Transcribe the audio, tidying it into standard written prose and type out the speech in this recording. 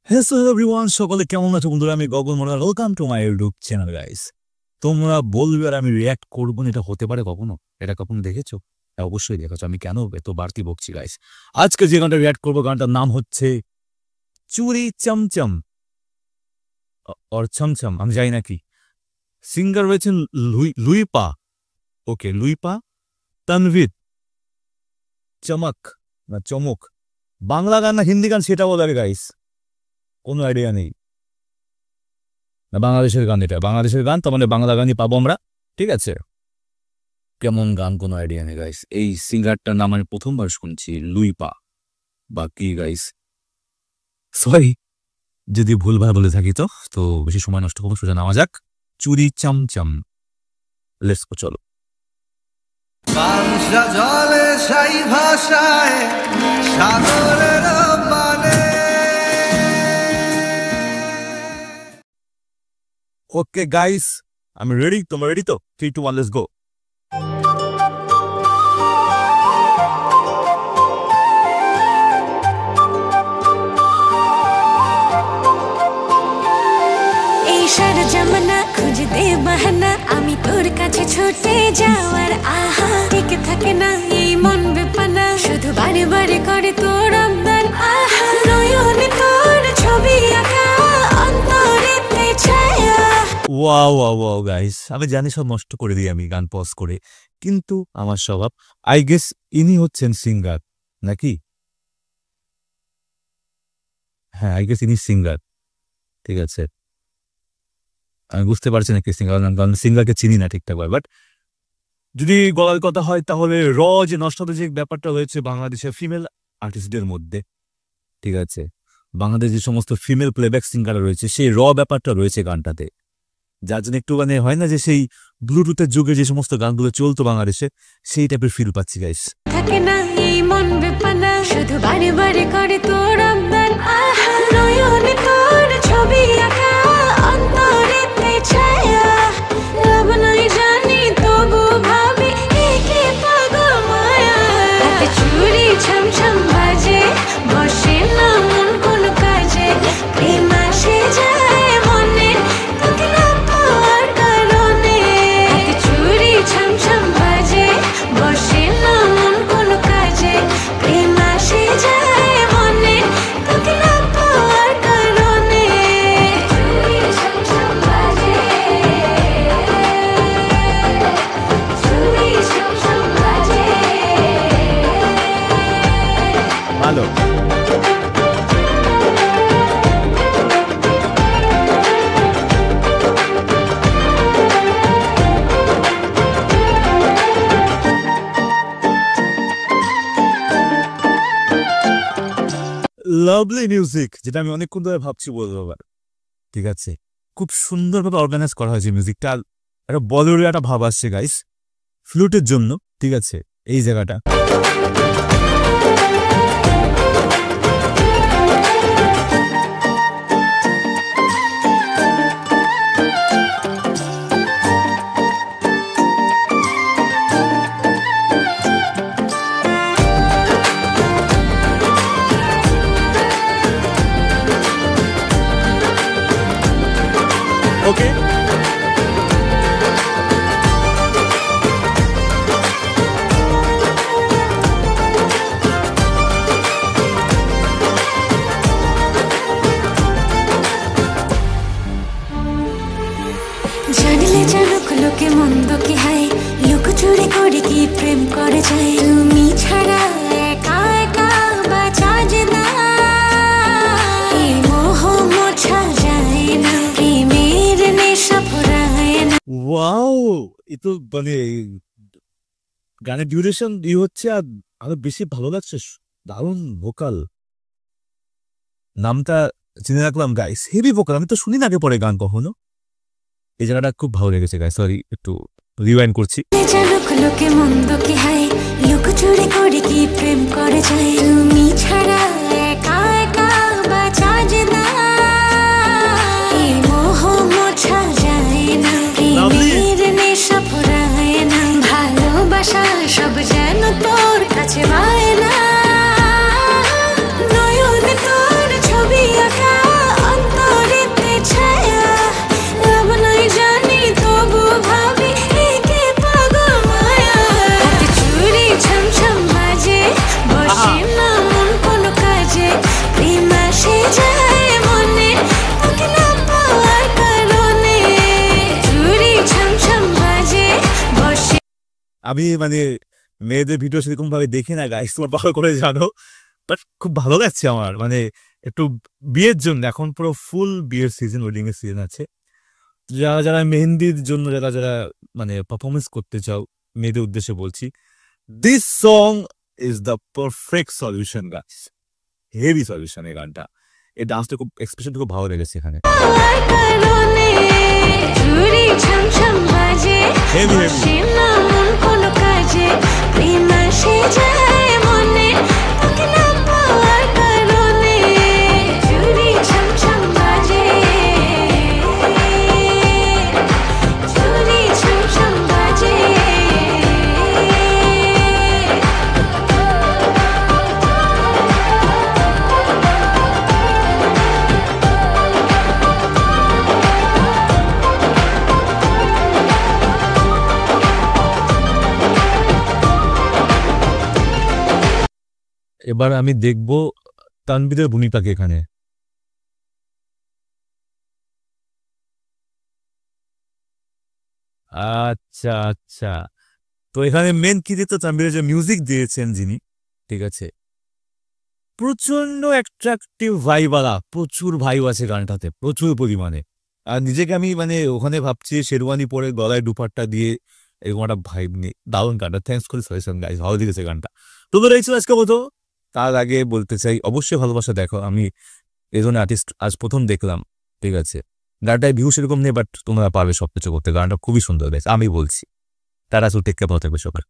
Hello everyone, সকলে কেমন আছো বন্ধুরা? আমি Gagan Molla, welcome to my YouTube channel guys. তোমরা বলবে আর আমি রিয়্যাক্ট করবো না, এটা হতে পারে কখনো? এটা কখনো দেখেছো? হ্যাঁ, অবশ্যই দেখেছো। আমি কেন এত বাড়তি বকছি গাইস? আজকে যে গানটা রিয়্যাক্ট করবো, গানটার নাম হচ্ছে চুরি চমচম অর ছমছম, আমি জানি না কি। সিঙ্গার রয়েছেন লুইপা, ওকে লুইপা, তানভীর, চমক না চমক। বাংলা গান না হিন্দি গান সেটা বলে গাইস, কোনো আইডিয়া নেই। না বাংলাদেশের গান, এটা বাংলাদেশের গান, তার মানে বাংলা গানই পাবো আমরা, ঠিক আছে? কেমন গান কোনো আইডিয়া নেই গাইস। এই সিঙ্গারটার নাম আমি প্রথমবার শুনছি, লুইপা বা কি গাইস। সরি যদি ভুলভাল বলে থাকি, তো বেশি সময় নষ্ট করবো, সোজা নামা যাক। চুরি চামচাম, লেটস গো, চলো। জলে সাই ভাষায় সাগরের পানে। ওকে গাইস, আমি রেডি, তোমরা রেডি তো? 3, 2, 1, লেটস গো। সারা জামানা খুঁজে দে বাহানা, আমি তোর কাছে ছুটে যাওয়ার আহা টিকে থাকে না এই মন বেপানা, শুধু বারে বারে করে তোর আবদার আহা, নয়নে তোর ছবি আঁকা অন্তরেতে ছায়া। ওয়াও ওয়াও ওয়াও গাইস, আমি জানি সব নষ্ট করে দিই আমি গান পজ করে, কিন্তু আমার স্বভাব। আই গেস ইনি হচ্ছেন সিঙ্গার নাকি? হ্যাঁ, আই গেস ইনি সিঙ্গার, ঠিক আছে। আমি বুঝতে পারছি না কি সিঙ্গার, কারণ সিঙ্গারকে চিনি না ঠিকঠাক ভাবে। বাট যদি গলার কথা হয়, তাহলে যে নস্টালজিক ব্যাপারটা রয়েছে বাংলাদেশের ফিমেল আর্টিস্টদের মধ্যে, ঠিক আছে। বাংলাদেশ যে সমস্ত ফিমেল প্লেব্যাক সিঙ্গার রয়েছে, সেই ব্যাপারটা রয়েছে গানটাতে, যার জন্য একটু মানে হয় না যে সেই ব্লুটুথের যুগে যে সমস্ত গানগুলো চলতো বাংলাদেশে, সেই টাইপের ফিল পাচ্ছি গাইস। থাকে না এই মন বেপানা, শুধু বারে বারে করে তোর আবদার আহা, নয়নে তোর ছবি আঁকা অন্তরেতে ছায়া, লাভ নাই জানি তবু ভাবি একে পাগল মায়া, হাতে চুরি ছমছম বাজে বসে না মন কোনো কাজে, প্রেম আসে যায় মনে তোকে না পাওয়ার কারণে, হাতে চুরি ছমছম বাজে বসে না মন কোনো কাজে, প্রেম আসে যায় মনে তোকে না পাওয়ার কারণে, চুরি ছমছম বাজে, চুরি ছমছম বাজে। ভালো। লাভলি মিউজিক, যেটা আমি অনেকক্ষণ ধরে ভাবছি বলবো আবার, ঠিক আছে। খুব সুন্দরভাবে অর্গানাইজ করা হয়েছে মিউজিকটা, একটা বলিউডের একটা ভাব আসছে গাইস ফ্লুটের জন্য, ঠিক আছে। এই জায়গাটা ওকে। জানলে জানুক লোকে মন্দ কি হয়, লোক চুরি করে কি প্রেম করে যায়, তুমি ছাড়া একা একা বাঁচা যে না, এই মোহ মোছা যায় না, প্রেমের নেশা ফুরায় না। ওয়াও, এ তো মানে গানের ডিউরেশন হচ্ছে, আর আরো বেশি ভালো লাগছে, দারুণ ভোকাল। নামটা চিনে রাখলাম গাইস, হেভি ভোকাল। আমি তো শুনি না আগে পরে গান কখনো। এই জায়গাটা খুব ভালো লেগেছে গাইস। সরি, একটু রিওয়াইন্ড করছি। জানুক লোকে মন্দ কি হয়, লোক চুরি করে কি প্রেম করে যায়, তুমি ছাড়া একা একা বাঁচা যে না, এই মোহ মোছা যায় না, প্রেমের নেশা ফুরায় না, ভালোবাসা সব যেন তোর কাছে পায় না, নয়নে তোর ছবি আঁকা আমি মানে মেয়েদের ভিডিও সেরকম ভাবে দেখি না গাইস, তোমার ভালো করে জানো, বাট খুব ভালো লাগছে আমার, মানে একটু বিয়ের জন্য এখন পুরো ফুল বিয়ের সিজন, ওয়েডিং এর সিজন আছে। যারা যারা মেহেন্দির জন্য যারা যারা মানে পারফরমেন্স করতে চাও, মেয়েদের উদ্দেশ্যে বলছি, this song is the perfect solution guys, heavy solution এই গানটা। এই ডান্সটা খুব এক্সপ্রেশনটা খুব ভালো লেগেছে এখানে, তোমার কারণে চুরি ছমছম বাজে, হেভি হেভি। বসে না মন কোনো কাজে, প্রেম আসে যায় মনে, তোকে না পাওয়ার কারণে চুরি ছমছম বাজে, চুরি ছমছম বাজে। এবার আমি দেখব তানভীরের ভূমিকাকে এখানে। আচ্ছা আচ্ছা, তো এখানে মেন কি দিত, তানভীরের যে মিউজিক দিয়েছেন যিনি, ঠিক আছে, প্রচন্ড অ্যাট্রাকটিভ ভাইবালা, প্রচুর ভাইব আছে গানটাতে, প্রচুর পরিমাণে। আর নিজেকে আমি মানে ওখানে ভাবছি শেরওয়ানি পরে গলায় দুপাট্টা দিয়ে এরকম একটা ভাইব নিয়ে, দারুণ গানটা। থ্যাংকস ফর সাজেশন গাইস, ভালো লেগেছে গানটা। তোমরা এই ছিল আজকে মতো। তার আগে বলতে চাই অবশ্যই ভালোবাসা দেখো, আমি এই ধরনের আর্টিস্ট আজ প্রথম দেখলাম, ঠিক আছে। গানটায় ভিউ সেরকম নেই, বাট তোমরা পারবে সবকিছু করতে, গানটা খুবই সুন্দর গাইস, আমি বলছি। তারা টেক কেয়ার, ভালো থাকবে সবার।